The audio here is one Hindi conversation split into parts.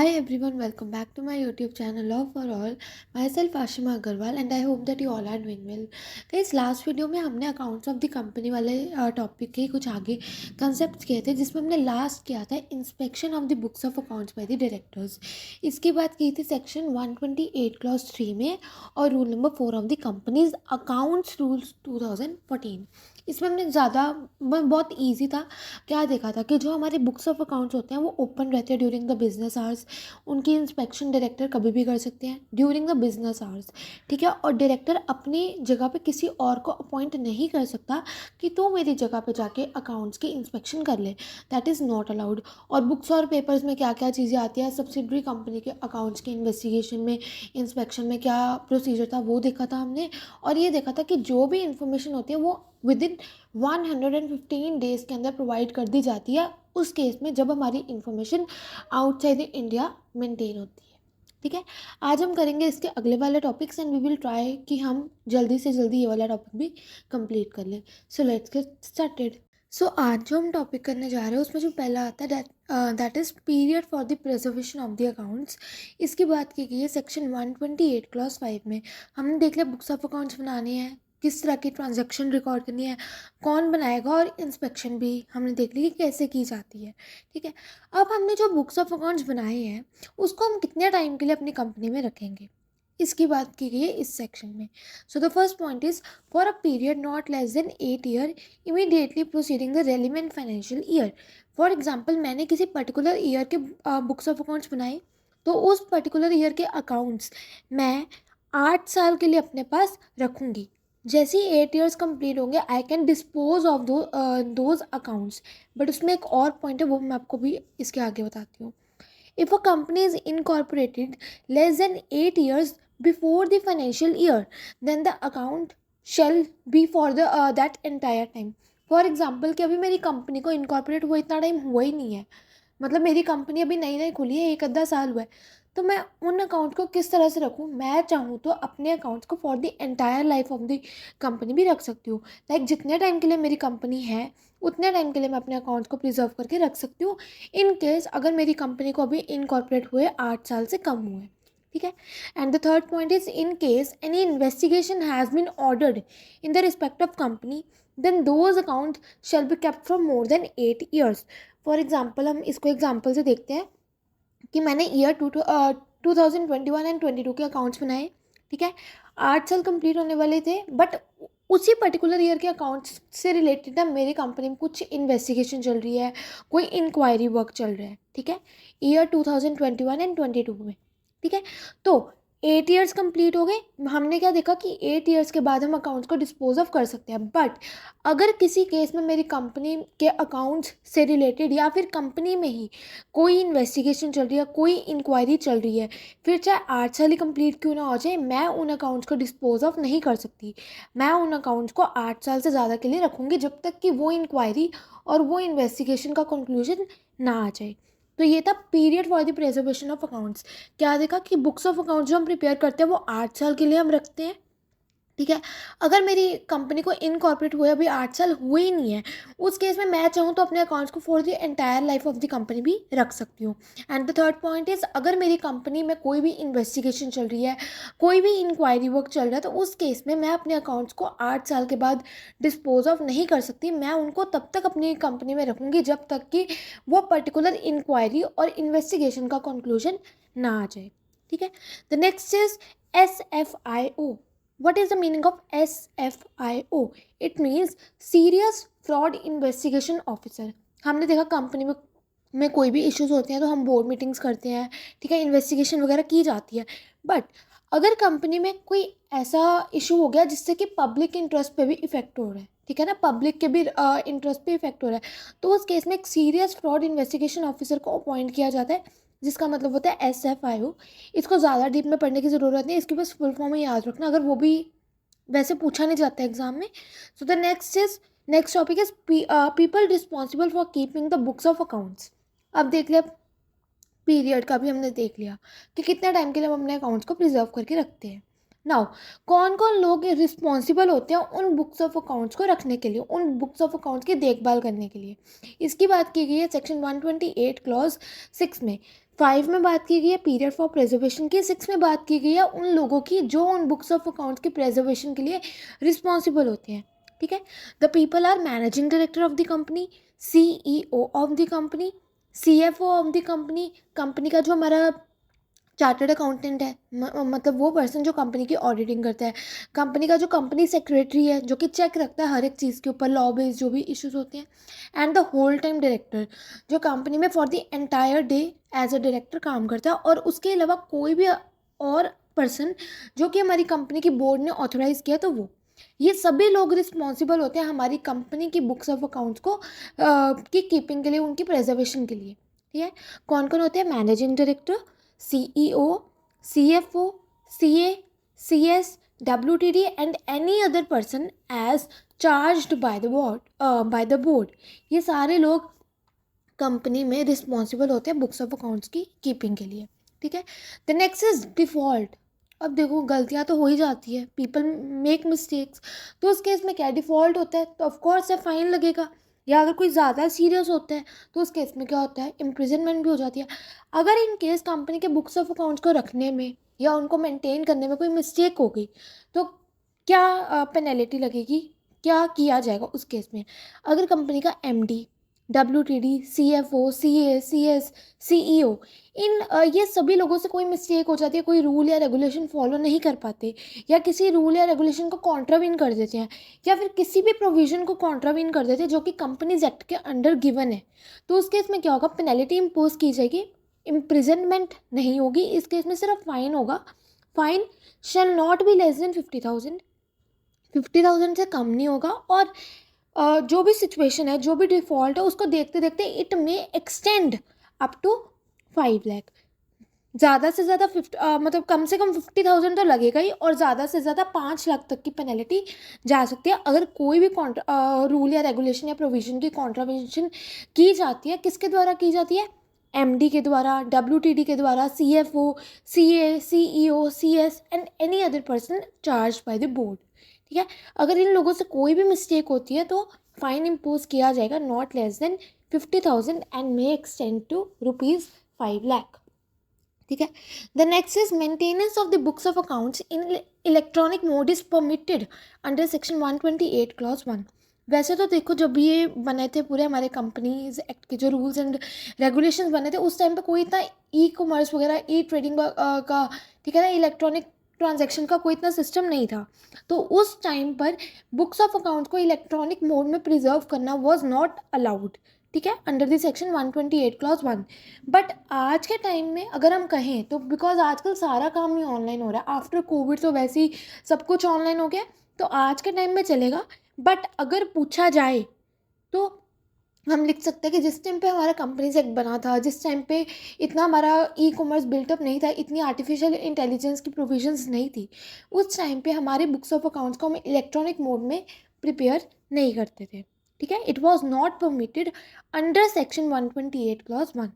Hi everyone, welcome back to my YouTube channel Love for All. Myself Ashima Agarwal and I hope that you all are doing well. Guys, last video में हमने अकाउंट्स ऑफ द कंपनी वाले टॉपिक के कुछ आगे कंसेप्ट किए थे, जिसमें हमने लास्ट किया था inspection of the books of accounts by the directors. इसकी बात की थी सेक्शन 128 क्लॉज 3 में और rule number 4 of the companies accounts rules 2014। इसमें हमने बहुत ईजी था। क्या देखा था कि जो हमारे बुक्स ऑफ अकाउंट्स होते हैं वो ओपन रहते हैं ड्यूरिंग द बिजनेस आवर्स। उनकी इंस्पेक्शन डायरेक्टर कभी भी कर सकते हैं ड्यूरिंग द बिजनेस आवर्स, ठीक है। और डायरेक्टर अपनी जगह पे किसी और को अपॉइंट नहीं कर सकता कि तो मेरी जगह पे जाके अकाउंट्स की इंस्पेक्शन कर ले, दैट इज़ नॉट अलाउड। और बुक्स और पेपर्स में क्या क्या चीज़ें आती है, सब्सिडरी कंपनी के अकाउंट्स के इन्वेस्टिगेशन में, इंस्पेक्शन में क्या प्रोसीजर था वो देखा था हमने। और ये देखा था कि जो भी इंफॉर्मेशन होती है वो विद इन 115 डेज़ के अंदर प्रोवाइड कर दी जाती है उस केस में जब हमारी इंफॉर्मेशन आउटसाइड इंडिया मेंटेन होती है, ठीक है। आज हम करेंगे इसके अगले वाले topics and we will try कि हम जल्दी से जल्दी ये वाला टॉपिक भी कंप्लीट कर लें। So let's get started. So आज जो हम टॉपिक करने जा रहे हैं उसमें जो पहला आता है that is period for the preservation of the accounts. इसकी बात की गई है सेक्शन 128 क्लॉज 5 में। हमने देख लिया बुक्स ऑफ अकाउंट्स बनाने हैं, किस तरह की ट्रांजैक्शन रिकॉर्ड करनी है, कौन बनाएगा, और इंस्पेक्शन भी हमने देख ली कि कैसे की जाती है, ठीक है। अब हमने जो बुक्स ऑफ अकाउंट्स बनाए हैं उसको हम कितने टाइम के लिए अपनी कंपनी में रखेंगे, इसकी बात की गई है इस सेक्शन में। So the first point is for a period not less than 8 year immediately proceeding the relevant financial year. For example, मैंने किसी पर्टिकुलर ईयर के बुक्स ऑफ अकाउंट्स बनाए, तो उस पर्टिकुलर ईयर के अकाउंट्स मैं 8 साल के लिए अपने पास रखूँगी। जैसे ही 8 ईयर्स कंप्लीट होंगे I can dispose of those accounts. But उसमें एक और पॉइंट है, वो मैं आपको भी इसके आगे बताती हूँ। If a company is incorporated less than 8 years before the financial year then the account shall be for the that entire time. For example कि अभी मेरी कंपनी को इनकॉर्पोरेट हुआ इतना टाइम हुआ ही नहीं है, मतलब मेरी कंपनी अभी नई नई खुली है, एक आधा साल हुआ है, तो मैं उन अकाउंट को किस तरह से रखूँ। मैं चाहूँ तो अपने अकाउंट्स को for the entire life of the company भी रख सकती हूँ। लाइक जितने टाइम के लिए मेरी कंपनी है उतने टाइम के लिए मैं अपने अकाउंट्स को प्रिजर्व करके रख सकती हूँ, इन केस अगर मेरी कंपनी को अभी इनकॉर्पोरेट हुए 8 साल से कम हुए, ठीक है। And the third point is in case any investigation has been ordered in the respect of company then those account shall be kept for more than 8 years। For example, हम इसको एग्जाम्पल से देखते हैं कि मैंने ईयर 2021 एंड 22 के अकाउंट्स बनाए, ठीक है। 8 साल कंप्लीट होने वाले थे, बट उसी पर्टिकुलर ईयर के अकाउंट्स से रिलेटेड ना मेरी कंपनी में कुछ इन्वेस्टिगेशन चल रही है, कोई इंक्वायरी वर्क चल रहा है, ठीक है, ईयर 2021 एंड 22 में, ठीक है। तो 8 ईयर्स कंप्लीट हो गए, हमने क्या देखा कि 8 ईयर्स के बाद हम अकाउंट्स को डिस्पोज ऑफ कर सकते हैं। बट अगर किसी केस में मेरी कंपनी के अकाउंट्स से रिलेटेड या फिर कंपनी में ही कोई इन्वेस्टिगेशन चल रही है, कोई इंक्वायरी चल रही है, फिर चाहे 8 साल ही कंप्लीट क्यों ना हो जाए, मैं उन अकाउंट्स को डिस्पोज ऑफ नहीं कर सकती। मैं उन अकाउंट्स को 8 साल से ज़्यादा के लिए रखूँगी जब तक कि वो इंक्वायरी और वो इन्वेस्टिगेशन का कंक्लूजन ना आ जाए। तो ये था period for the preservation of accounts. क्या देखा कि बुक्स ऑफ अकाउंट्स जो हम प्रिपेयर करते हैं वो 8 साल के लिए हम रखते हैं, ठीक है। अगर मेरी कंपनी को इनकॉर्पोरेट हुए अभी 8 साल हुए ही नहीं है, उस केस में मैं चाहूँ तो अपने अकाउंट्स को for the entire life of the company भी रख सकती हूँ। And the third point is अगर मेरी कंपनी में कोई भी इन्वेस्टिगेशन चल रही है, कोई भी इंक्वायरी वर्क चल रहा है, तो उस केस में मैं अपने अकाउंट्स को 8 साल के बाद डिस्पोज ऑफ नहीं कर सकती। मैं उनको तब तक अपनी कंपनी में रखूँगी जब तक कि वो पर्टिकुलर इंक्वायरी और इन्वेस्टिगेशन का कंक्लूजन ना आ जाए, ठीक है। The next is SFIO। What is the meaning of SFIO? It means Serious Fraud Investigation Officer। हमने देखा कंपनी में कोई भी इश्यूज होते हैं तो हम बोर्ड मीटिंग्स करते हैं, ठीक है, इन्वेस्टिगेशन वगैरह की जाती है। बट अगर कंपनी में कोई ऐसा इशू हो गया जिससे कि पब्लिक इंटरेस्ट पे भी इफेक्ट हो रहा है, ठीक है ना, पब्लिक के भी इंटरेस्ट पे इफेक्ट हो रहा है, तो उस केस में एक सीरियस फ्रॉड इन्वेस्टिगेशन ऑफिसर को अपॉइंट किया जाता है, जिसका मतलब होता है SFIO। इसको ज़्यादा डीप में पढ़ने की ज़रूरत नहीं, इसकी बस फुल फॉर्म ही याद रखना, अगर वो भी वैसे पूछा नहीं जाता एग्जाम में। So the next topic is people responsible for keeping the books of accounts. अब देख लिया, पीरियड का भी हमने देख लिया कि कितने टाइम के लिए हम अपने अकाउंट्स को प्रिजर्व करके रखते हैं। नाउ कौन कौन लोग रिस्पॉन्सिबल होते हैं उन बुक्स ऑफ अकाउंट्स को रखने के लिए, उन बुक्स ऑफ अकाउंट्स की देखभाल करने के लिए, इसकी बात की गई है सेक्शन 128 क्लॉज 6 में। 5 में बात की गई है पीरियड फॉर प्रिजर्वेशन की, 6 में बात की गई है उन लोगों की जो उन बुक्स ऑफ अकाउंट्स की प्रिजर्वेशन के लिए रिस्पॉन्सिबल होते हैं। ठीक है, the people are managing director of the company, CEO of the company, CFO of the company, company का जो हमारा चार्टर्ड अकाउंटेंट है, मतलब वो पर्सन जो कंपनी की ऑडिटिंग करता है, कंपनी का जो कंपनी सेक्रेटरी है जो कि चेक रखता है हर एक चीज़ के ऊपर, लॉ बेस्ड जो भी इश्यूज होते हैं, and the whole time director जो कंपनी में for the entire day as a director काम करता है, और उसके अलावा कोई भी और पर्सन जो कि हमारी कंपनी की बोर्ड ने ऑथोराइज किया तो वो, ये सभी लोग रिस्पॉन्सिबल होते हैं हमारी कंपनी की बुक्स ऑफ अकाउंट्स को की कीपिंग के लिए, उनकी प्रिजर्वेशन के लिए। ठीक है, कौन कौन होते हैं? Managing director, CEO, CFO, CA, CS, WTD and any other person as charged by the board। ये सारे लोग कंपनी में रिस्पॉन्सिबल होते हैं बुक्स ऑफ अकाउंट्स की कीपिंग के लिए। ठीक है, द नेक्स्ट इज डिफ़ॉल्ट। अब देखो गलतियाँ तो हो ही जाती है, पीपल मेक मिस्टेक्स, तो उस केस में क्या डिफ़ॉल्ट होता है तो ऑफकोर्स है फाइन लगेगा, या अगर कोई ज़्यादा सीरियस होता है तो उस केस में क्या होता है इम्प्रिजनमेंट भी हो जाती है। अगर इन केस कंपनी के बुक्स ऑफ अकाउंट्स को रखने में या उनको मेंटेन करने में कोई मिस्टेक हो गई तो क्या पेनल्टी लगेगी, क्या किया जाएगा उस केस में? अगर कंपनी का MD, WTD, CFO, CA, CS, CEO ये सभी लोगों से कोई मिस्टेक हो जाती है, कोई रूल या रेगुलेशन फॉलो नहीं कर पाते, या किसी रूल या रेगुलेशन को कॉन्ट्रावीन कर देते हैं, या फिर किसी भी प्रोविज़न को कॉन्ट्रावीन कर देते हैं जो कि कंपनीज एक्ट के अंडर गिवन है, तो उस केस में क्या होगा? पेनल्टी इम्पोज की जाएगी, इम्प्रिजनमेंट नहीं होगी, इस केस में सिर्फ फाइन होगा। Fine shall not be less than 50,000, 50,000 से कम नहीं होगा, और जो भी सिचुएशन है, जो भी डिफ़ॉल्ट है, उसको देखते देखते it may extend up to 5 lakh. ज़्यादा से ज़्यादा मतलब कम से कम 50,000 तो लगेगा ही, और ज़्यादा से ज़्यादा 5 लाख तक की पेनल्टी जा सकती है अगर कोई भी रूल या रेगुलेशन या प्रोविज़न की कॉन्ट्रावेंशन की जाती है। किसके द्वारा की जाती है? MD के द्वारा, WTD के द्वारा, CFO, CA, CEO, CS and any other person charge by the board. ठीक है, अगर इन लोगों से कोई भी मिस्टेक होती है तो फाइन इम्पोज किया जाएगा not less than 50,000 and may extend to ₹5 lakh. ठीक है, the next is maintenance of the books of accounts in electronic mode is permitted under section 128 clause 1। वैसे तो देखो जब ये बने थे पूरे हमारे कंपनीज एक्ट के जो रूल्स एंड रेगुलेशंस बने थे उस टाइम पे कोई इतना ई-कॉमर्स वगैरह ट्रेडिंग का, ठीक है ना, इलेक्ट्रॉनिक ट्रांजैक्शन का कोई इतना सिस्टम नहीं था, तो उस टाइम पर बुक्स ऑफ अकाउंट को इलेक्ट्रॉनिक मोड में प्रिजर्व करना वॉज नॉट अलाउड। ठीक है, under the section 128 clause 1। But आज के टाइम में अगर हम कहें तो बिकॉज आजकल सारा काम ही ऑनलाइन हो रहा है, आफ्टर कोविड तो वैसे ही सब कुछ ऑनलाइन हो गया, तो आज के टाइम में चलेगा। बट अगर पूछा जाए तो हम लिख सकते हैं कि जिस टाइम पे हमारा कंपनीज एक्ट बना था, जिस टाइम पे इतना हमारा ई-कॉमर्स बिल्टअप नहीं था, इतनी आर्टिफिशियल इंटेलिजेंस की प्रोविजंस नहीं थी, उस टाइम पे हमारे बुक्स ऑफ अकाउंट्स को हम इलेक्ट्रॉनिक मोड में प्रिपेयर नहीं करते थे। ठीक है, it was not permitted under section 128 clause 1।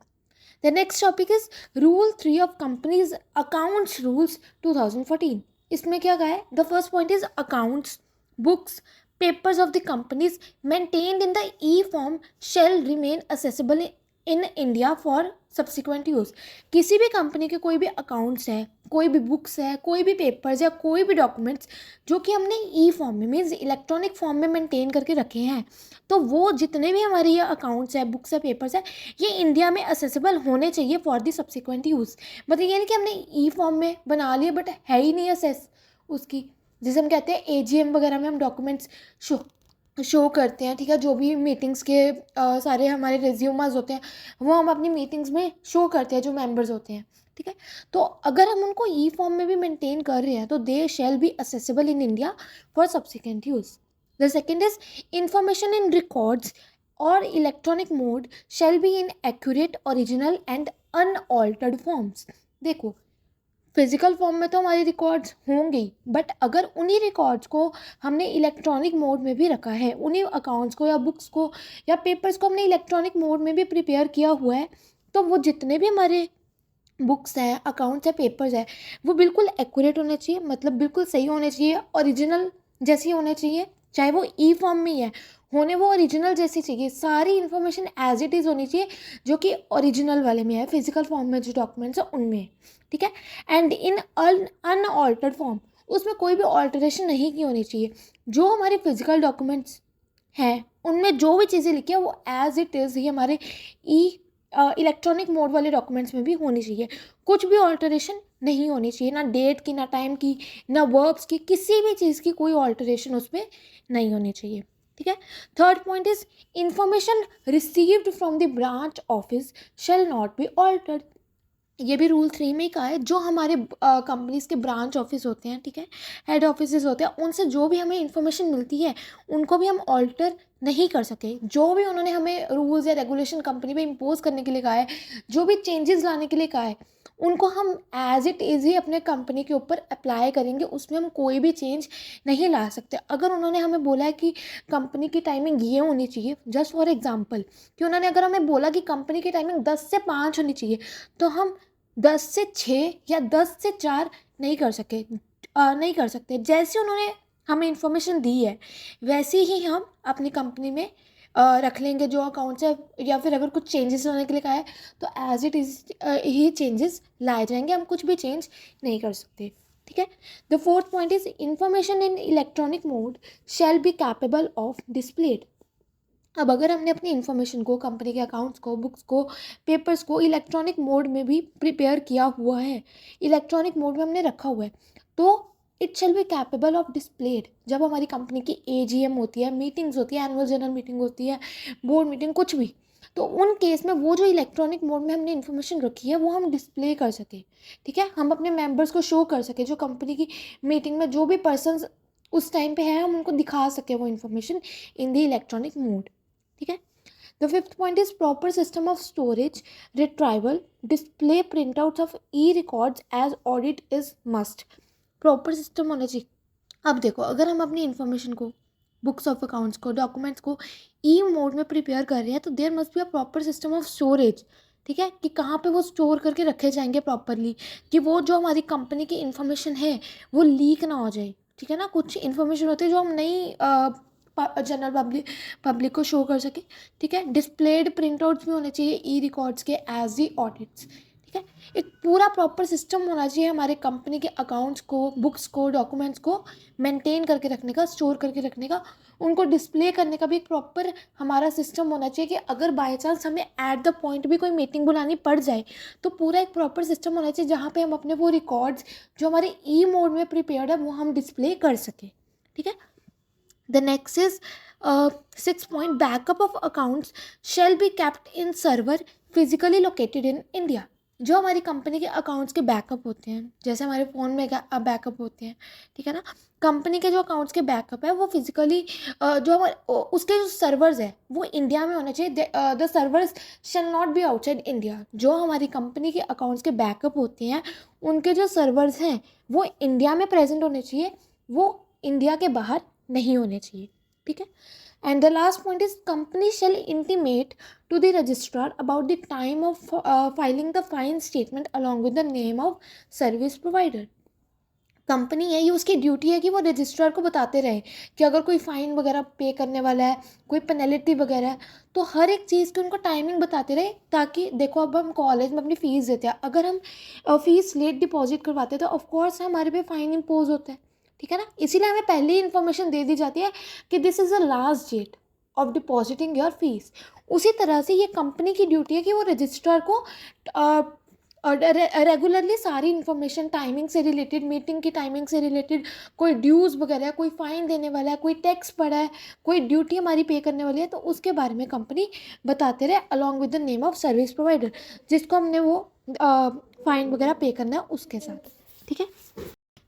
The next topic is rule 3 of companies accounts rules 2014। इसमें क्या कहा है? The first point is accounts books papers of the companies maintained in the e-form shall remain accessible in India for subsequent use। किसी भी कंपनी के कोई भी अकाउंट्स है, कोई भी बुक्स है, कोई भी पेपर्स या कोई भी डॉक्यूमेंट्स जो कि हमने ई फॉर्म में मीन्स इलेक्ट्रॉनिक फॉर्म में मेंटेन करके रखे हैं, तो वो जितने भी हमारे ये अकाउंट्स है, बुक्स है, पेपर्स है, ये इंडिया में असेसिबल होने चाहिए फॉर दी सब्सिक्वेंट यूज़। मतलब ये नहीं कि हमने ई फॉर्म में बना लिया बट है ही नहीं असेस उसकी, जिसे हम कहते हैं AGM वगैरह में हम डॉक्यूमेंट्स शो करते हैं। ठीक है, जो भी मीटिंग्स के सारे हमारे रिज्यूमर्स होते हैं वो हम अपनी मीटिंग्स में शो करते हैं जो मेंबर्स होते हैं। ठीक है, तो अगर हम उनको ई फॉर्म में भी मेंटेन कर रहे हैं तो they shall be accessible in India for subsequent use. The second is information in records और electronic mode shall be in accurate, original and unaltered forms. देखो फिजिकल फॉर्म में तो हमारे रिकॉर्ड्स होंगे, बट अगर उन्हीं रिकॉर्ड्स को हमने इलेक्ट्रॉनिक मोड में भी रखा है, उन्हीं अकाउंट्स को या बुक्स को या पेपर्स को हमने इलेक्ट्रॉनिक मोड में भी प्रिपेयर किया हुआ है, तो वो जितने भी हमारे बुक्स हैं, अकाउंट्स हैं, पेपर्स हैं, वो बिल्कुल एक्यूरेट होने चाहिए, मतलब बिल्कुल सही होने चाहिए, ओरिजिनल जैसी होने चाहिए, चाहे वो ई फॉर्म में ही है, होने वो ओरिजिनल जैसी चाहिए, सारी इन्फॉर्मेशन एज इट इज़ होनी चाहिए जो कि ओरिजिनल वाले में है, फिजिकल फॉर्म में जो डॉक्यूमेंट्स हैं उनमें है, ठीक है। एंड इन अनऑल्टर्ड फॉर्म, उसमें कोई भी ऑल्टरेशन नहीं की होनी चाहिए। जो हमारे फिजिकल डॉक्यूमेंट्स हैं उनमें जो भी चीज़ें लिखी है वो एज इट इज़ ही हमारे ई इलेक्ट्रॉनिक मोड वाले डॉक्यूमेंट्स में भी होनी चाहिए। कुछ भी ऑल्टरेशन नहीं होनी चाहिए, ना डेट की, ना टाइम की, ना वर्ब्स की, किसी भी चीज़ की कोई ऑल्टरेशन उसमें नहीं होनी चाहिए, ठीक है। Third point is information received from the branch office shall not be altered. ये भी रूल 3 में ही कहा है, जो हमारे कंपनीज के ब्रांच ऑफिस होते हैं, ठीक है, हेड ऑफिसेज होते हैं, उनसे जो भी हमें इन्फॉर्मेशन मिलती है उनको भी हम ऑल्टर नहीं कर सके। जो भी उन्होंने हमें रूल्स या रेगुलेशन कंपनी पे इम्पोज करने के लिए कहा है, जो भी चेंजेस लाने के लिए कहा है, उनको हम एज इट इज़ ही अपने कंपनी के ऊपर अप्लाई करेंगे, उसमें हम कोई भी चेंज नहीं ला सकते। अगर उन्होंने हमें बोला है कि कंपनी की टाइमिंग ये होनी चाहिए, जस्ट फॉर एग्जाम्पल, कि उन्होंने अगर हमें बोला कि कंपनी की टाइमिंग 10 से 5 होनी चाहिए, तो हम 10 से 6 या 10 से 4 नहीं कर सके, नहीं कर सकते। जैसे उन्होंने हमें इंफॉर्मेशन दी है वैसे ही हम अपनी कंपनी में रख लेंगे जो अकाउंट्स है, या फिर अगर कुछ चेंजेस लाने के लिए कहा है तो एज इट इज़ ही चेंजेस लाए जाएंगे, हम कुछ भी चेंज नहीं कर सकते, ठीक है। The fourth point is information in electronic mode shall be capable of displayed. अब अगर हमने अपनी इन्फॉर्मेशन को, कंपनी के अकाउंट्स को, बुक्स को, पेपर्स को इलेक्ट्रॉनिक मोड में भी प्रिपेयर किया हुआ है, इलेक्ट्रॉनिक मोड में हमने रखा हुआ है, तो it shall be capable of displayed. जब हमारी कंपनी की एजीएम होती है, मीटिंग्स होती है, एनुअल जनरल मीटिंग होती है, बोर्ड मीटिंग, कुछ भी, तो उन केस में वो जो इलेक्ट्रॉनिक मोड में हमने इन्फॉर्मेशन रखी है वो हम डिस्प्ले कर सके, ठीक है, हम अपने मेंबर्स को शो कर सके, जो कंपनी की मीटिंग में जो भी पर्सन उस टाइम पे है हम उनको दिखा सके वो information in the electronic mode, ठीक है। The fifth point is proper system of storage, retrieval, display printouts of e records as audit is must. Proper system होना चाहिए। अब देखो, अगर हम अपनी इन्फॉर्मेशन को, बुक्स ऑफ अकाउंट्स को, डॉक्यूमेंट्स को ई मोड में प्रिपेयर कर रहे हैं तो there must be a proper system of storage, ठीक है, कि कहाँ पे वो स्टोर करके रखे जाएंगे प्रॉपरली, कि वो जो हमारी कंपनी की इन्फॉर्मेशन है वो लीक ना हो जाए, ठीक है ना। कुछ इन्फॉर्मेशन होती है जो हम नहीं जनरल पब्लिक को शो कर सके, ठीक है। डिस्प्लेड प्रिंट आउट्स भी होने चाहिए ई रिकॉर्ड्स के एज दी ऑडिट्स, ठीक है। एक पूरा प्रॉपर सिस्टम होना चाहिए हमारे कंपनी के अकाउंट्स को, बुक्स को, डॉक्यूमेंट्स को मेंटेन करके रखने का, स्टोर करके रखने का, उनको डिस्प्ले करने का भी एक प्रॉपर हमारा सिस्टम होना चाहिए, कि अगर बाय चांस हमें एट द पॉइंट भी कोई मीटिंग बुलानी पड़ जाए तो पूरा एक प्रॉपर सिस्टम होना चाहिए जहाँ पे हम अपने वो रिकॉर्ड्स जो हमारे ई मोड में प्रिपेयर्ड है वो हम डिस्प्ले कर सकें, ठीक है। The next is 6 point backup of accounts shall be kept in server physically located in India। जो हमारी कंपनी के अकाउंट्स के बैकअप होते हैं, जैसे हमारे फ़ोन में बैकअप होते हैं, ठीक है ना, कंपनी के जो अकाउंट्स के बैकअप है वो फिजिकली जो हमारे उसके जो सर्वर्स है वो इंडिया में होने चाहिए। The servers shall not be outside India. जो हमारी कंपनी के अकाउंट्स के बैकअप होते हैं उनके जो सर्वर्स हैं वो इंडिया में प्रेजेंट होने चाहिए, वो इंडिया के बाहर नहीं होने चाहिए, ठीक है। And the last point is company shall intimate to the registrar about the time of filing the fine statement along with the name of service provider. Company है, ये उसकी ड्यूटी है कि वो रजिस्ट्रार को बताते रहे कि अगर कोई फ़ाइन वगैरह पे करने वाला है, कोई पेनल्टी वगैरह है, तो हर एक चीज़ की उनको टाइमिंग बताते रहे, ताकि देखो अब हम कॉलेज में अपनी फ़ीस देते हैं, अगर हम फ़ीस लेट डिपॉजिट करवाते हैं तो ऑफकोर्स हमारे पे फ़ाइन इम्पोज होता है, ठीक है ना। इसीलिए हमें पहले ही इन्फॉर्मेशन दे दी जाती है कि this is the last date of depositing your fees. उसी तरह से ये कंपनी की ड्यूटी है कि वो रजिस्ट्रार को और रेगुलरली सारी इन्फॉर्मेशन, टाइमिंग से रिलेटेड, मीटिंग की टाइमिंग से रिलेटेड, कोई ड्यूज़ वगैरह, कोई फ़ाइन देने वाला है, कोई टैक्स पड़ा है, कोई ड्यूटी हमारी पे करने वाली है, तो उसके बारे में कंपनी बताते रहे along with the name of service provider, जिसको हमने वो फ़ाइन वगैरह पे करना है उसके साथ, ठीक है।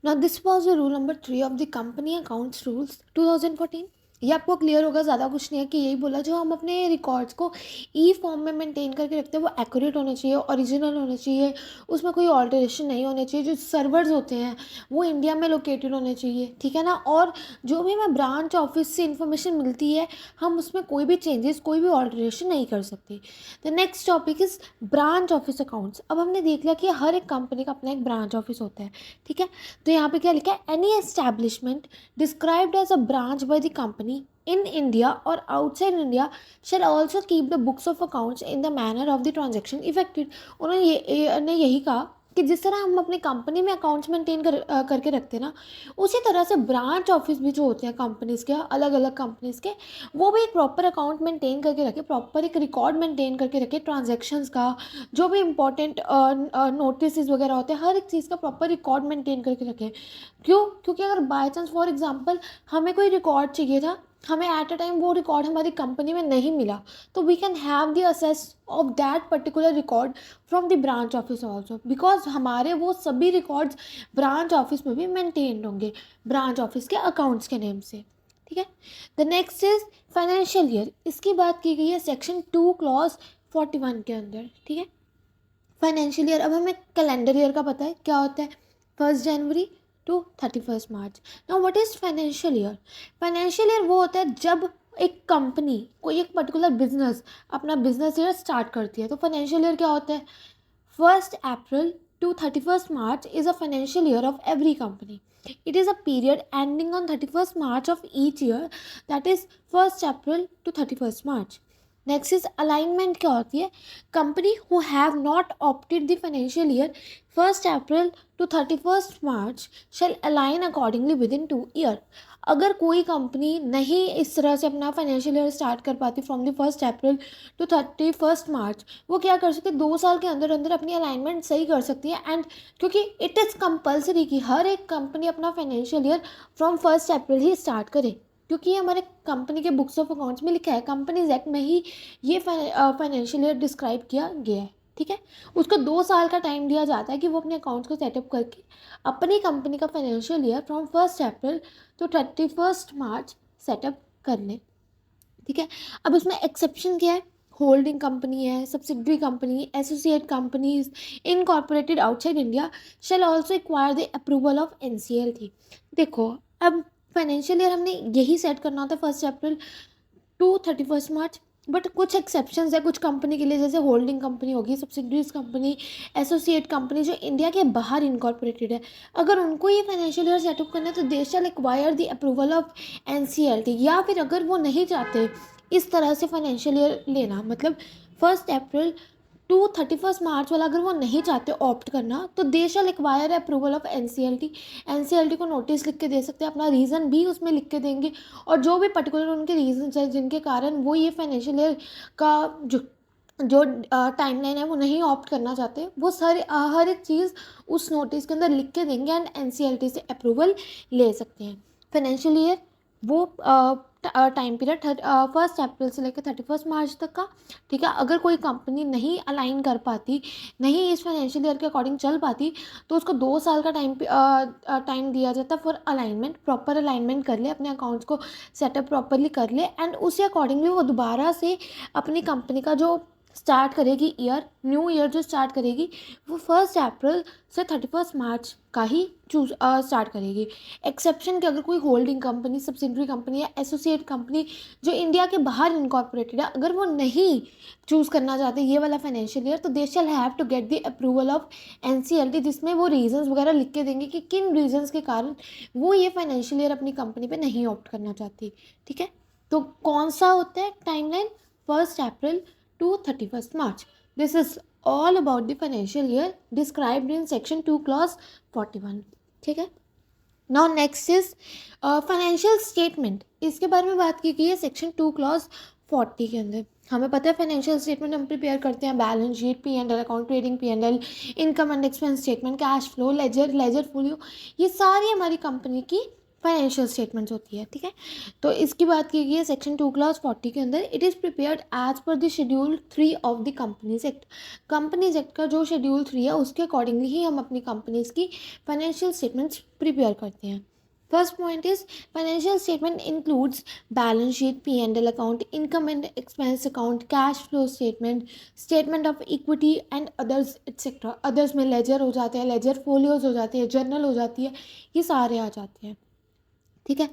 Now this was the rule number 3 of the company accounts rules 2014। ये आपको क्लियर होगा, ज़्यादा कुछ नहीं है कि यही बोला, जो हम अपने रिकॉर्ड्स को ई फॉर्म में मेंटेन करके रखते हैं वो एक्यूरेट होने चाहिए, ओरिजिनल होने चाहिए, उसमें कोई ऑल्टरेशन नहीं होने चाहिए। जो सर्वर्स होते हैं वो इंडिया में लोकेटेड होने चाहिए, ठीक है ना। और जो भी हमें ब्रांच ऑफिस से इंफॉर्मेशन मिलती है, हम उसमें कोई भी चेंजेस, कोई भी ऑल्टरेशन नहीं कर सकते। The next topic is branch office accounts. अब हमने देख लिया कि हर एक कंपनी का अपना एक ब्रांच ऑफिस होता है, ठीक है। तो यहाँ पे क्या लिखा है, any establishment described as a branch by the company in India or outside India shall also keep the books of accounts in the manner of the transaction effected। उन्होंने यही कहा कि जिस तरह हम अपनी कंपनी में अकाउंट्स मेंटेन करके रखते हैं ना, उसी तरह से ब्रांच ऑफिस भी जो होते हैं कंपनीज़ के, अलग अलग कंपनीज़ के, वो भी एक प्रॉपर अकाउंट मेंटेन करके रखे, प्रॉपर एक रिकॉर्ड मेंटेन करके रखे ट्रांजेक्शन्स का, जो भी इंपॉर्टेंट नोटिस वगैरह होते हैं, हर एक चीज़ का प्रॉपर रिकॉर्ड मेंटेन करके रखें। क्यों? क्योंकि अगर बाय चांस फॉर एग्जांपल हमें कोई रिकॉर्ड चाहिए था, हमें एट अ टाइम वो रिकॉर्ड हमारी कंपनी में नहीं मिला, तो we can have the access of that particular record from the branch office also, because हमारे वो सभी रिकॉर्ड्स ब्रांच ऑफिस में भी मेंटेन्ड होंगे, ब्रांच ऑफिस के अकाउंट्स के नेम से, ठीक है। The next is financial year. इसकी बात की गई है सेक्शन 2 क्लॉज 41 के अंदर, ठीक है। फाइनेंशियल ईयर, अब हमें कैलेंडर ईयर का पता है क्या होता है, 1 January to 31 March. Now what is financial year? Financial year वो होता है जब एक कंपनी, कोई एक पर्टिकुलर बिजनेस अपना बिजनेस ईयर स्टार्ट करती है। तो फाइनेंशियल ईयर क्या होता है, 1 April to 31 March is a financial year of every company. It is a period ending on 31st March of each year, that is 1 April to 31 March। Next is alignment. क्या होती है, company who have not opted the financial year 1 April to 31 March shall align accordingly within 2 year. अगर कोई कंपनी नहीं इस तरह से अपना फाइनेंशियल ईयर स्टार्ट कर पाती फ्रॉम द 1 अप्रैल टू 31 मार्च, वो क्या कर सकते, 2 साल के अंदर अंदर अपनी अलाइनमेंट सही कर सकती है। एंड क्योंकि इट इज़ कंपल्सरी कि हर एक कंपनी अपना financial year from 1 April he start करे, क्योंकि ये हमारे कंपनी के बुक्स ऑफ अकाउंट्स में लिखा है, कंपनीज एक्ट में ही ये फाइनेंशियल ईयर डिस्क्राइब किया गया है, ठीक है। उसको 2 साल का टाइम दिया जाता है कि वो अपने अकाउंट्स को सेटअप करके अपनी कंपनी का financial year from 1 April to 31 March setup कर ले, ठीक है। अब उसमें एक्सेप्शन क्या है, होल्डिंग कंपनी है, subsidiary company, associate companies incorporated outside India shall also acquire the approval of NCLT। देखो, अब फाइनेंशियल ईयर हमने यही सेट करना होता है 1 अप्रैल टू 31 मार्च, बट कुछ एक्सेप्शंस है कुछ कंपनी के लिए, जैसे होल्डिंग कंपनी होगी, सब्सिडरीज कंपनी, एसोसिएट कंपनी जो इंडिया के बाहर इनकॉर्पोरेटेड है, अगर उनको ये फाइनेंशियल ईयर सेटअप करना है तो they shall acquire the approval of NCLT। या फिर अगर वो नहीं चाहते इस तरह से फाइनेंशियल ईयर लेना, मतलब 1 अप्रैल टू 31 मार्च वाला अगर वो नहीं चाहते ऑप्ट करना, तो they shall acquire approval of NCLT। NCLT को नोटिस लिख के दे सकते हैं, अपना रीज़न भी उसमें लिख के देंगे, और जो भी पर्टिकुलर उनके रीजन है जिनके कारण वो ये फाइनेंशियल ईयर का जो जो टाइमलाइन है वो नहीं ऑप्ट करना चाहते, वो सारे हर एक चीज़ उस नोटिस के अंदर लिख के देंगे एंड NCLT से अप्रूवल ले सकते हैं। फाइनेंशियल ईयर वो टाइम पीरियड 1 अप्रैल से लेकर 31 मार्च तक का, ठीक है। अगर कोई कंपनी नहीं अलाइन कर पाती, नहीं इस फाइनेंशियल ईयर के अकॉर्डिंग चल पाती, तो उसको 2 साल का टाइम दिया जाता है फॉर अलाइनमेंट, प्रॉपर अलाइनमेंट कर ले, अपने अकाउंट्स को सेटअप प्रॉपरली कर ले, एंड उसी अकॉर्डिंगली वो दोबारा से अपनी कंपनी का जो स्टार्ट करेगी ईयर, न्यू ईयर जो स्टार्ट करेगी, वो 1 अप्रैल से 31 मार्च का ही स्टार्ट करेगी। एक्सेप्शन कि अगर कोई होल्डिंग कंपनी, सब्सिडरी कंपनी या एसोसिएट कंपनी जो इंडिया के बाहर इनकॉर्पोरेटेड है, अगर वो नहीं चूज़ करना चाहते ये वाला फाइनेंशियल ईयर, तो they shall have to get the approval of NCLT, जिसमें वो रीजंस वगैरह लिख के देंगे कि किन रीजंस के कारण वो ये फाइनेंशियल ईयर अपनी कंपनी पे नहीं ऑप्ट करना चाहती, ठीक है। तो कौन सा होता है timeline, 1 April to 31 March. This is all about the financial year described in section 2 clause 41, ठीक है। Now next is financial statement. इसके बारे में बात की गई है सेक्शन 2 क्लॉज 40 के अंदर। हमें पता है फाइनेंशियल स्टेटमेंट हम प्रिपेयर करते हैं, balance sheet, P&L account, trading P&L, income and expense statement, cash flow, ledger folio, ये सारी हमारी कंपनी की फाइनेंशियल स्टेटमेंट्स होती है, ठीक है। तो इसकी बात की गई है सेक्शन 2 क्लॉज 40 के अंदर। It is prepared as per the schedule 3 of the companies act. Companies act का जो शेड्यूल 3 है उसके अकॉर्डिंगली ही हम अपनी कंपनीज की फाइनेंशियल स्टेटमेंट्स प्रिपेयर करते हैं। First point is financial statement includes balance sheet, P&L account, income and expense account, cash flow statement, statement of equity and others etc. Others में ledger हो जाते हैं, ledger folios हो जाते हैं, journal हो जाती है, ये सारे आ जाते हैं. ठीक है.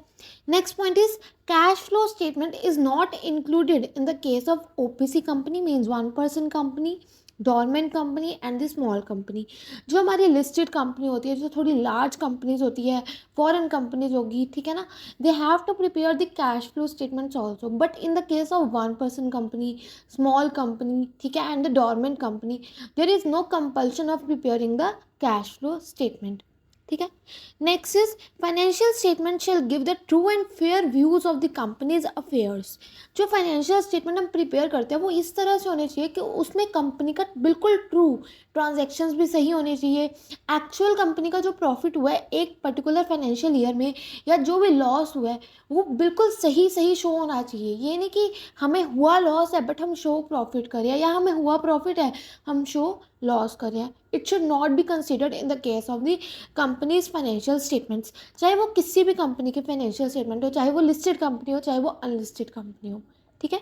Next point is cash flow statement is not included in the case of OPC company, means 1% company, dormant company and the small company. जो हमारी लिस्टेड कंपनी होती है, जो थोड़ी लार्ज कंपनीज होती है, फॉरेन कंपनीज होगी, ठीक है ना, they have to prepare the cash flow statements also. But in the case of 1% company, small company, ठीक है, and the dormant company, there is no compulsion of preparing the cash flow statement. ठीक है. Next is financial statement shall give the true and fair views of the company's affairs. जो फाइनेंशियल स्टेटमेंट हम प्रिपेयर करते हैं वो इस तरह से होने चाहिए कि उसमें कंपनी का बिल्कुल ट्रू, ट्रांजैक्शंस भी सही होने चाहिए, एक्चुअल कंपनी का जो प्रॉफिट हुआ है एक पर्टिकुलर फाइनेंशियल ईयर में या जो भी लॉस हुआ है वो बिल्कुल सही सही शो होना चाहिए. ये नहीं कि हमें हुआ लॉस है बट हम शो प्रॉफिट करें, या हमें हुआ प्रॉफिट है हम शो लॉस करें. It should not be considered in the case of the company's financial statements. चाहे वो किसी भी कंपनी के फाइनेंशियल स्टेटमेंट हो, चाहे वो लिस्टेड कंपनी हो, चाहे वो अनलिस्टेड कंपनी हो. ठीक है.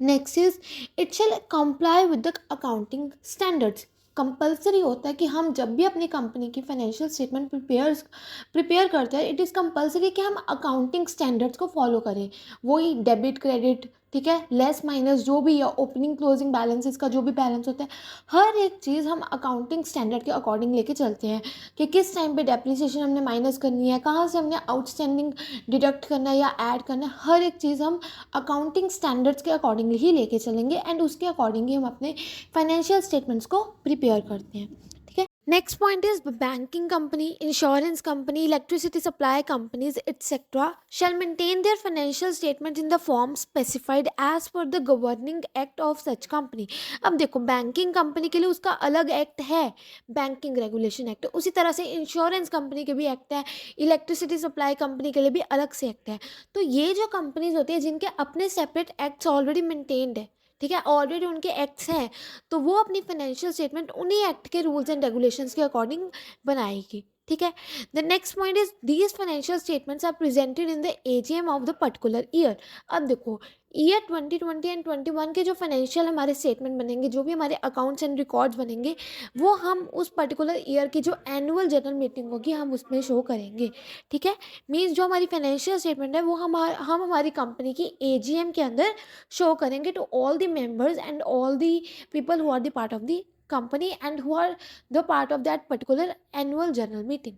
Next is it shall comply with the accounting standards. Compulsory होता है कि हम जब भी अपनी कंपनी की फाइनेंशियल स्टेटमेंट प्रिपेयर करते हैं, इट इज़ कंपल्सरी कि हम अकाउंटिंग स्टैंडर्ड्स को फॉलो करें. वही डेबिट क्रेडिट, ठीक है, लेस माइनस जो भी है, ओपनिंग क्लोजिंग बैलेंसेस का जो भी बैलेंस होता है, हर एक चीज़ हम अकाउंटिंग स्टैंडर्ड के अकॉर्डिंग लेके चलते हैं कि किस टाइम पे डेप्रिसिएशन हमने माइनस करनी है, कहाँ से हमने आउटस्टैंडिंग डिडक्ट करना है या ऐड करना है. हर एक चीज़ हम अकाउंटिंग स्टैंडर्ड्स के अकॉर्डिंगली ही लेके चलेंगे एंड उसके अकॉर्डिंग ही हम अपने फाइनेंशियल स्टेटमेंट्स को प्रिपेयर करते हैं. ठीक है. Next point is banking company, insurance company, electricity supply companies etcetera shall maintain their financial statements in the form specified as per the governing act of such company. अब देखो बैंकिंग कंपनी के लिए उसका अलग एक्ट है, बैंकिंग रेगुलेशन एक्ट. उसी तरह से इंश्योरेंस कंपनी के भी एक्ट है, इलेक्ट्रिसिटी सप्लाई कंपनी के लिए भी अलग से एक्ट है. तो ये जो कंपनीज होती है जिनके अपने सेपरेट एक्ट्स ऑलरेडी मेंटेन्ड है, ठीक है, ऑलरेडी उनके एक्ट्स हैं, तो वो अपनी फाइनेंशियल स्टेटमेंट उन्हीं एक्ट के रूल्स एंड रेगुलेशंस के अकॉर्डिंग बनाएगी. ठीक है. The next point is these financial statements are presented in the AGM of the particular year. अब देखो ईयर 2020 एंड 2021 के जो फाइनेंशियल हमारे स्टेटमेंट बनेंगे, जो भी हमारे अकाउंट्स एंड रिकॉर्ड्स बनेंगे, वो हम उस पर्टिकुलर ईयर की जो एनुअल जनरल मीटिंग होगी हम उसमें शो करेंगे. ठीक है. मीन्स जो हमारी फाइनेंशियल स्टेटमेंट है वो हम हमारी कंपनी की एजीएम के अंदर शो करेंगे to all the members and all the people who are the part of the company and who are the part of that particular annual general meeting.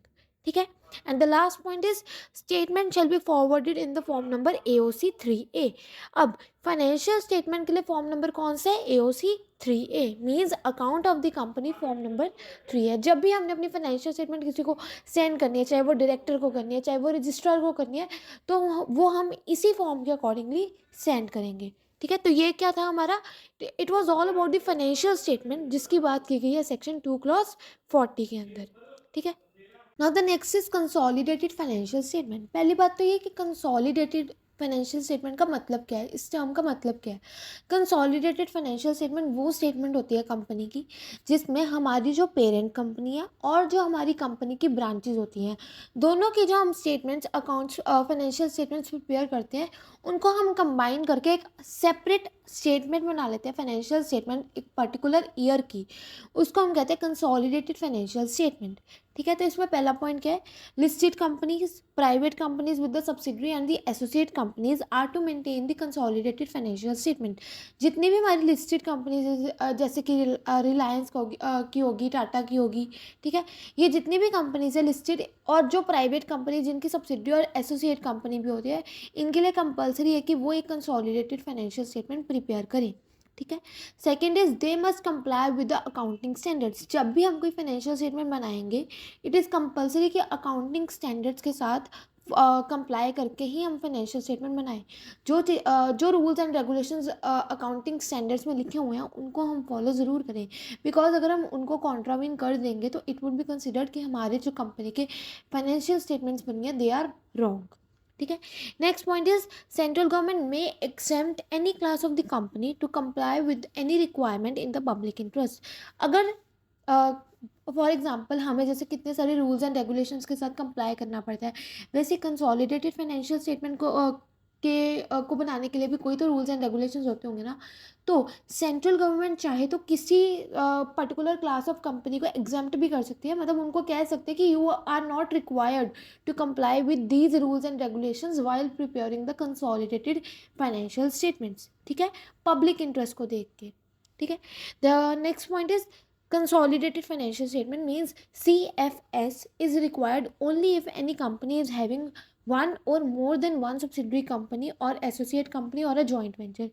ठीक है. And the last point is statement shall be forwarded in the form number AOC 3A. अब फाइनेंशियल स्टेटमेंट के लिए फॉर्म नंबर कौन सा है? AOC 3A means account of the company form number 3 है. जब भी हमने अपनी फाइनेंशियल स्टेटमेंट किसी को सेंड करनी है, चाहे वो डायरेक्टर को करनी है, चाहे वो रजिस्ट्रार को करनी है, तो वो हम इसी फॉर्म के अकॉर्डिंगली सेंड करेंगे. ठीक है. तो ये क्या था हमारा, it was all about the financial statement जिसकी बात की गई है सेक्शन 2 क्लॉज 40 के अंदर. ठीक है. Now the next is consolidated financial statement. पहली बात तो ये कि कंसोलिडेटेड फाइनेंशियल स्टेटमेंट का मतलब क्या है, इस टर्म का मतलब क्या है. कंसोलिडेटेड फाइनेंशियल स्टेटमेंट वो स्टेटमेंट होती है कंपनी की जिसमें हमारी जो पेरेंट कंपनी है और जो हमारी कंपनी की ब्रांचेज होती हैं, दोनों की जो हम statements, accounts, financial statements prepare करते हैं, उनको हम कंबाइन करके एक सेपरेट स्टेटमेंट बना लेते हैं, फाइनेंशियल स्टेटमेंट एक पर्टिकुलर ईयर की. उसको हम कहते हैं कंसोलिडेटेड फाइनेंशियल स्टेटमेंट. ठीक है. तो इसमें पहला पॉइंट क्या है, listed companies, private companies with the subsidiary and the associate companies are to maintain the consolidated financial statement. जितनी भी हमारी लिस्टेड कंपनीज जैसे कि रिलायंस की होगी, टाटा की होगी, ठीक है, ये जितनी भी कंपनीज है लिस्टेड, और जो प्राइवेट कंपनी जिनकी सब्सिडरी और एसोसिएट कंपनी भी होती है, इनके लिए कंपलसरी है कि वो एक कंसोलिडेटेड फाइनेंशियल स्टेटमेंट प्रिपेयर करें. ठीक है. Second is they must comply with the accounting standards. जब भी हम कोई फाइनेंशियल स्टेटमेंट बनाएंगे, इट इज़ कंपलसरी कि अकाउंटिंग स्टैंडर्ड्स के साथ कंप्लाई करके ही हम फाइनेंशियल स्टेटमेंट बनाएं. जो rules and regulations accounting standards में लिखे हुए हैं उनको हम फॉलो ज़रूर करें, बिकॉज अगर हम उनको कॉन्ट्रावीन कर देंगे तो इट वुड बी कंसिडर्ड कि हमारे जो कंपनी के फाइनेंशियल स्टेटमेंट्स बन गए दे आर रॉन्ग. ठीक है. Next point is central government may exempt any class of the company to comply with any requirement in the public interest. अगर फॉर एग्जांपल हमें जैसे कितने सारे रूल्स एंड रेगुलेशंस के साथ कंप्लाई करना पड़ता है, वैसे कंसोलिडेटेड फाइनेंशियल स्टेटमेंट को बनाने के लिए भी कोई तो रूल्स एंड रेगुलेशंस होते होंगे ना। तो सेंट्रल गवर्नमेंट चाहे तो किसी पर्टिकुलर क्लास ऑफ कंपनी को एग्जाम्प्ट भी कर सकती है, मतलब उनको कह सकते हैं कि you are not required to comply with these rules and regulations while preparing the consolidated financial statements, ठीक है, पब्लिक इंटरेस्ट को देख के, ठीक है। The next point is consolidated financial statement means CFS is required only if any company is having one or more than one subsidiary company or associate company or a joint venture।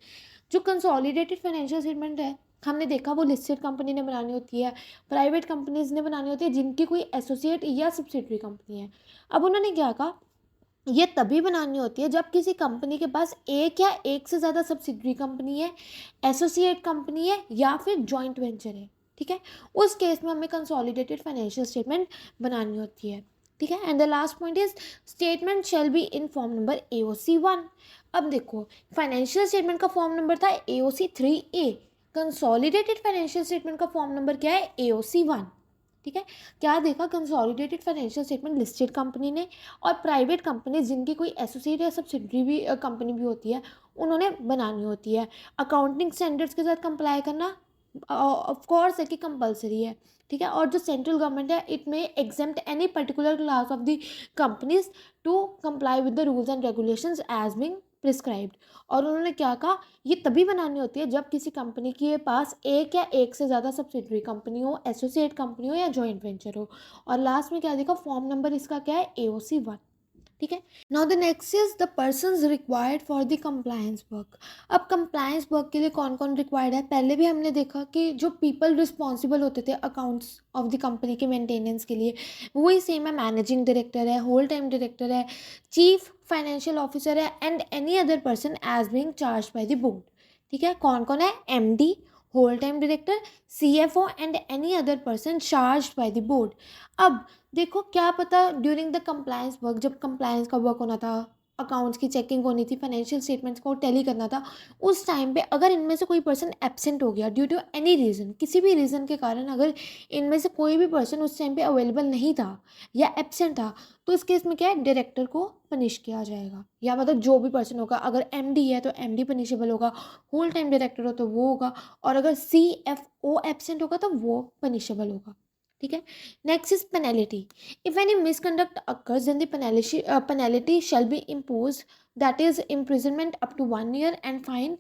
जो कंसोलिडेटेड फाइनेंशियल स्टेटमेंट है, हमने देखा वो लिस्टेड कंपनी ने बनानी होती है, प्राइवेट कंपनीज ने बनानी होती है जिनकी कोई एसोसिएट या सब्सिडरी कंपनी है। अब उन्होंने क्या कहा, ये तभी बनानी होती है जब किसी कंपनी के पास एक या एक से ज़्यादा सब्सिडरी कंपनी है, एसोसिएट कंपनी है या फिर जॉइंट वेंचर है, ठीक है। उस केस में हमें कंसोलिडेटेड फाइनेंशियल स्टेटमेंट बनानी होती है, ठीक है। And the last point is statement shall be in form number AOC 1। अब देखो, फाइनेंशियल स्टेटमेंट का फॉर्म नंबर था AOC 3A, consolidated financial statement का फॉर्म नंबर क्या है, AOC 1, ठीक है। क्या देखा, consolidated financial statement listed company ने और प्राइवेट कंपनी जिनकी कोई एसोसिएट या सब्सिडरी भी कंपनी भी होती है उन्होंने बनानी होती है। अकाउंटिंग स्टैंडर्ड्स के साथ कंप्लाई करना ऑफ कोर्स है कि कंपलसरी है, ठीक है। और जो सेंट्रल गवर्नमेंट है, it may exempt any particular class of the companies to comply with the rules and regulations as being prescribed. और उन्होंने क्या कहा, ये तभी बनानी होती है जब किसी कंपनी के पास एक या एक से ज़्यादा सब्सिडरी कंपनी हो, एसोसिएट कंपनी हो या जॉइंट वेंचर हो। और लास्ट में क्या देखा, फॉर्म नंबर इसका क्या है, AOC 1, ठीक है। Now the next is the persons required for the compliance work. अब कंप्लायंस वर्क के लिए कौन कौन रिक्वायर्ड है, पहले भी हमने देखा कि जो पीपल रिस्पॉन्सिबल होते थे अकाउंट्स ऑफ द कंपनी के मेंटेनेंस के लिए, वही सेम है, मैनेजिंग डायरेक्टर है, होल टाइम डायरेक्टर है, चीफ फाइनेंशियल ऑफिसर है and any other person as being charge by the board, ठीक है। कौन कौन है, MD, whole time director, CFO and any other person charge by the board. अब देखो, क्या पता ड्यूरिंग द कंप्लायंस वर्क, जब कंप्लायंस का वर्क होना था, अकाउंट्स की चेकिंग होनी थी, फाइनेंशियल स्टेटमेंट्स को टैली करना था, उस टाइम पे अगर इनमें से कोई पर्सन एब्सेंट हो गया ड्यू टू एनी रीज़न, किसी भी रीज़न के कारण अगर इनमें से कोई भी पर्सन उस टाइम पे अवेलेबल नहीं था या एब्सेंट था, तो इस केस में क्या है, डायरेक्टर को पनिश किया जाएगा। या मतलब जो भी पर्सन होगा, अगर MD है तो MD पनिशेबल होगा, होल टाइम डायरेक्टर हो तो वो होगा, और अगर CFO एब्सेंट होगा तो वो पनिशेबल होगा, ठीक है। Next is penalty. If any misconduct occurs then the penalty shall be impose, that is imprisonment up to 1 year and fine.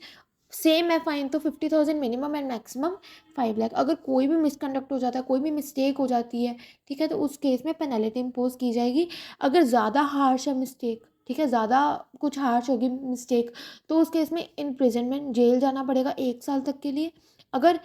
Same है, फाइन तो 50,000 मिनिमम एंड मैक्सिमम 5 लाख। अगर कोई भी मिसकंडक्ट हो जाता है, कोई भी मिस्टेक हो जाती है, ठीक है, तो उस केस में पेनल्टी इम्पोज की जाएगी। अगर ज़्यादा हार्श है मिस्टेक, ठीक है, ज़्यादा कुछ हार्श होगी मिस्टेक, तो उस केस में इम्प्रिजनमेंट, जेल जाना पड़ेगा 1 साल तक के लिए। अगर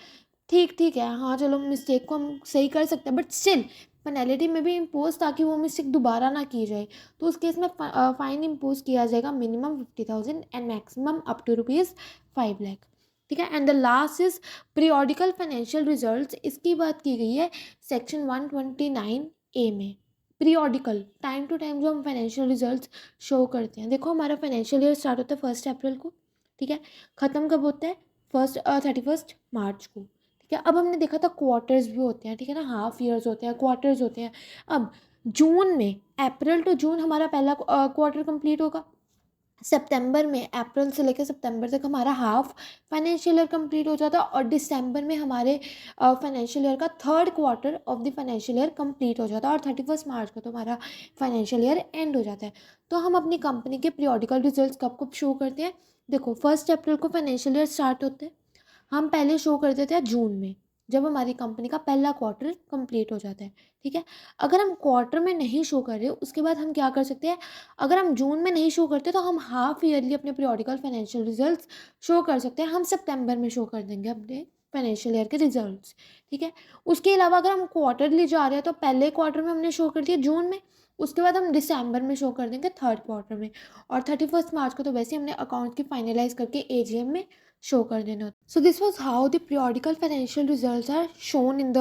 ठीक ठीक है, हाँ चलो मिस्टेक को हम सही कर सकते हैं, बट स्टिल पेनल्टी में भी इम्पोज, ताकि वो मिस्टेक दोबारा ना की जाए, तो उस केस में फाइन इम्पोज किया जाएगा minimum 50,000 and maximum up to ₹5 lakh, ठीक है। And the last is periodical financial results. इसकी बात की गई है सेक्शन 129A में। पीरियोडिकल, टाइम टू टाइम जो हम फाइनेंशियल रिजल्ट्स शो करते हैं। देखो, हमारा फाइनेंशियल ईयर स्टार्ट होता है 1 अप्रैल को, ठीक है, ख़त्म कब होता है, 31 मार्च को, ठीक है। अब हमने देखा था क्वार्टर्स भी होते हैं, ठीक है ना, हाफ ईयर्स होते हैं, क्वार्टर्स होते हैं। अब जून में, अप्रैल टू जून हमारा पहला क्वार्टर कंप्लीट होगा, सितंबर में, अप्रैल से लेकर सितंबर तक हमारा हाफ फाइनेंशियल ईयर कंप्लीट हो जाता है, और दिसंबर में हमारे फाइनेंशियल ईयर का third quarter of the financial year complete हो जाता है, और 31 मार्च को तो हमारा फाइनेंशियल ईयर एंड हो जाता है। तो हम अपनी कंपनी के पीरियोडिकल रिजल्ट्स कब कब शो करते हैं, देखो 1 अप्रैल को फाइनेंशियल ईयर स्टार्ट होते हैं, हम पहले शो करते थे जून में, जब हमारी कंपनी का पहला क्वार्टर कंप्लीट हो जाता है, ठीक है। अगर हम क्वार्टर में नहीं शो कर रहे, उसके बाद हम क्या कर सकते हैं, अगर हम जून में नहीं शो करते तो हम हाफ ईयरली अपने पीरियोडिकल फाइनेंशियल रिजल्ट्स शो कर सकते हैं। हम सितंबर में शो कर देंगे अपने फाइनेंशियल ईयर के रिजल्ट्स, ठीक है। उसके अलावा अगर हम क्वार्टरली जा रहे हैं, तो पहले क्वार्टर में हमने शो कर दिया जून में, उसके बाद हम दिसंबर में शो कर देंगे थर्ड क्वार्टर में, और 31 मार्च को तो वैसे ही हमने अकाउंट की फाइनलाइज करके AGM में शो कर देना होता है। So this was how the periodical financial results are shown in the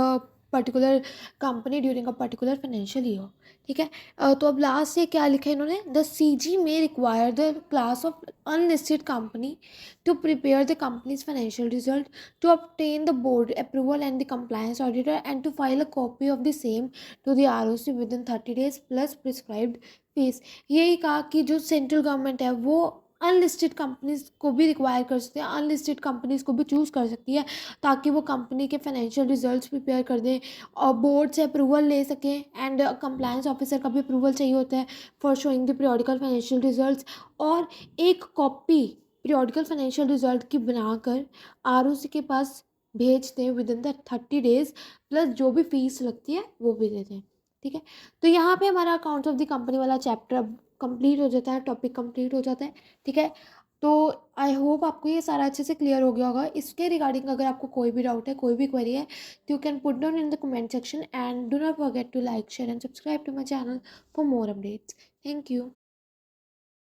particular company during a particular financial year. ठीक है। तो अब लास्ट से क्या लिखा है इन्होंने, the CG may require the class of unlisted company to prepare the company's financial result, to obtain the board approval and the compliance auditor, and to file a copy of the same to the ROC within 30 days plus prescribed fees। यही कहा कि जो सेंट्रल गवर्नमेंट है वो अनलिस्टेड कंपनीज को भी रिक्वायर कर सकते हैं, अनलिस्टेड कंपनीज को भी चूज़ कर सकती है, ताकि वो कंपनी के फाइनेंशियल रिजल्ट्स प्रिपेयर कर दें और बोर्ड से अप्रूवल ले सकें। एंड कंप्लायंस ऑफिसर का भी अप्रूवल चाहिए होता है for showing the periodical financial results. और एक कॉपी पीरियोडिकल फाइनेंशियल रिजल्ट की बनाकर ROC के पास भेज दें with in the 30 days, plus जो भी फीस लगती है वो भी दे दें। ठीक है। तो यहाँ पे हमारा अकाउंट्स ऑफ द कंपनी वाला चैप्टर अब कंप्लीट हो जाता है, टॉपिक कंप्लीट हो जाता है। ठीक है। तो आई होप आपको ये सारा अच्छे से क्लियर हो गया होगा। इसके रिगार्डिंग अगर आपको कोई भी डाउट है, कोई भी क्वेरी है, तो you can put down in the comment section, and do not forget to like, share and subscribe to my channel for more updates. Thank you.